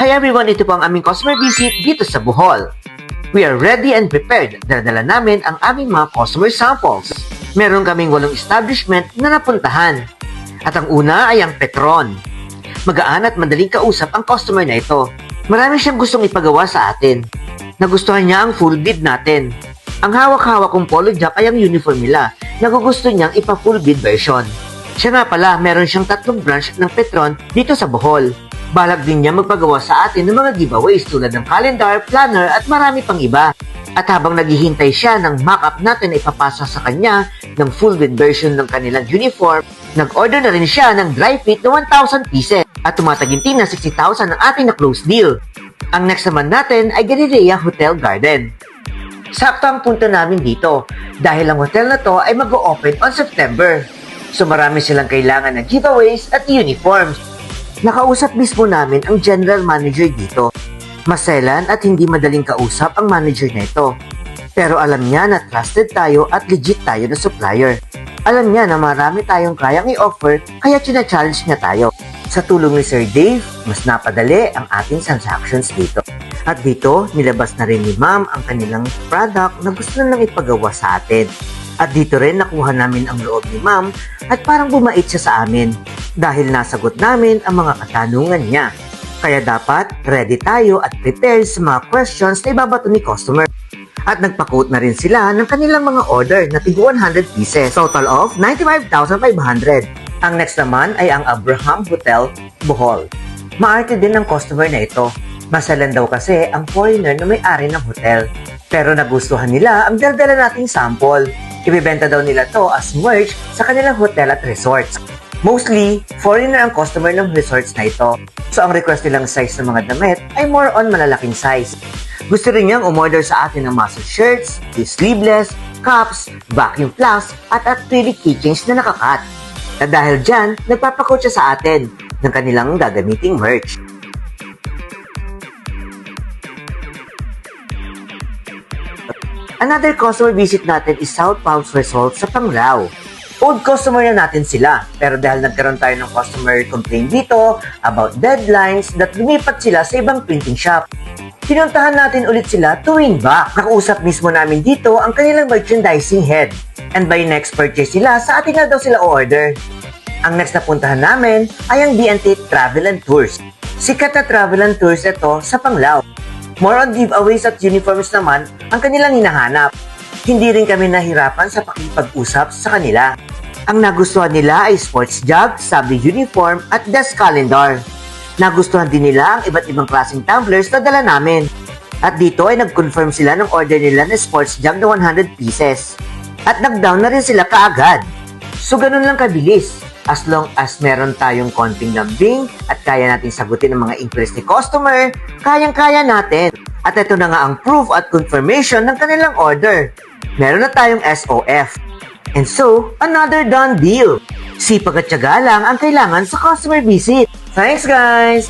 Hi everyone, ito po ang aming customer visit dito sa Bohol. We are ready and prepared. Daladala namin ang aming mga customer samples. Meron kaming 8 establishment na napuntahan. At ang una ay ang Petron. Magaan at madaling kausap ang customer na ito. Marami siyang gustong ipagawa sa atin. Nagustuhan niya ang full bid natin. Ang hawak-hawak kong polo jack ay ang uniform nila. Nagugusto niyang ipa-full bid version. Siya nga pala, meron siyang 3 branch ng Petron dito sa Bohol. Balak din niya magpagawa sa atin ng mga giveaways tulad ng calendar, planner at marami pang iba. At habang naghihintay siya ng mock-up natin na ipapasa sa kanya ng full bid version ng kanilang uniform, nag-order na rin siya ng dry fit na 1,000 pieces at tumataginting na 60,000 ang ating na-close deal. Ang next naman natin ay Galilea Hotel Garden. Sakto ang punta namin dito dahil ang hotel na to ay mag-o-open on September. So marami silang kailangan ng giveaways at uniforms. Nakausap mismo namin ang general manager dito. Maselan at hindi madaling kausap ang manager na ito. Pero alam niya na trusted tayo at legit tayo na supplier. Alam niya na marami tayong kayang i-offer kaya china-challenge niya tayo. Sa tulong ni Sir Dave, mas napadali ang ating transactions dito. At dito, nilabas na rin ni Ma'am ang kanilang product na gusto nilang ipagawa sa atin. At dito rin nakuha namin ang loob ni Ma'am at parang bumait siya sa amin dahil nasagot namin ang mga katanungan niya. Kaya dapat ready tayo at prepared sa mga questions na ibabato ni customer. At nagpa-quote na rin sila ng kanilang mga order na tig 100 pieces, total of 95,500. Ang next naman ay ang Abraham Hotel, Bohol. Maarte din ang customer na ito. Masalan daw kasi ang foreigner na may-ari ng hotel. Pero nagustuhan nila ang daldala nating sample. Ibibenta daw nila to as merch sa kanilang hotel at resorts. Mostly, foreigner ang customer ng resorts na ito. So ang request nilang size ng mga damit ay more on malalaking size. Gusto rin niyang umorder sa atin ng muscle shirts, sleeveless, cups, vacuum flasks at acrylic keychains na nakakat. At dahil dyan, nagpapakout siya sa atin ng kanilang gagamiting merch. Another customer visit natin is South Palms Resort sa Panglao. Old customer na natin sila, pero dahil nagkaroon tayo ng customer complaint dito about deadlines that lumipat sila sa ibang printing shop. Pinuntahan natin ulit sila tuwing back. Nakausap mismo namin dito ang kanilang merchandising head. And by next purchase sila, sa atin na daw sila o-order. Ang next na puntahan namin ay ang B&T Travel and Tours. Sikat na travel and tours ito sa Panglao. More on giveaways at uniforms naman ang kanilang hinahanap. Hindi rin kami nahirapan sa pakipag-usap sa kanila. Ang nagustuhan nila ay sports jug, sabli uniform at desk calendar. Nagustuhan din nila ang iba't ibang klaseng tumblers na dala namin. At dito ay nag-confirm sila ng order nila na sports jug na 100 pieces. At nag-down na rin sila kaagad. So ganun lang kabilis. As long as meron tayong konting lambing at kaya natin sagutin ang mga inquiries ni customer, kayang-kaya natin. At ito na nga ang proof at confirmation ng kanilang order. Meron na tayong SOF. And so, another done deal. Sipag at tiyaga lang ang kailangan sa customer visit. Thanks guys!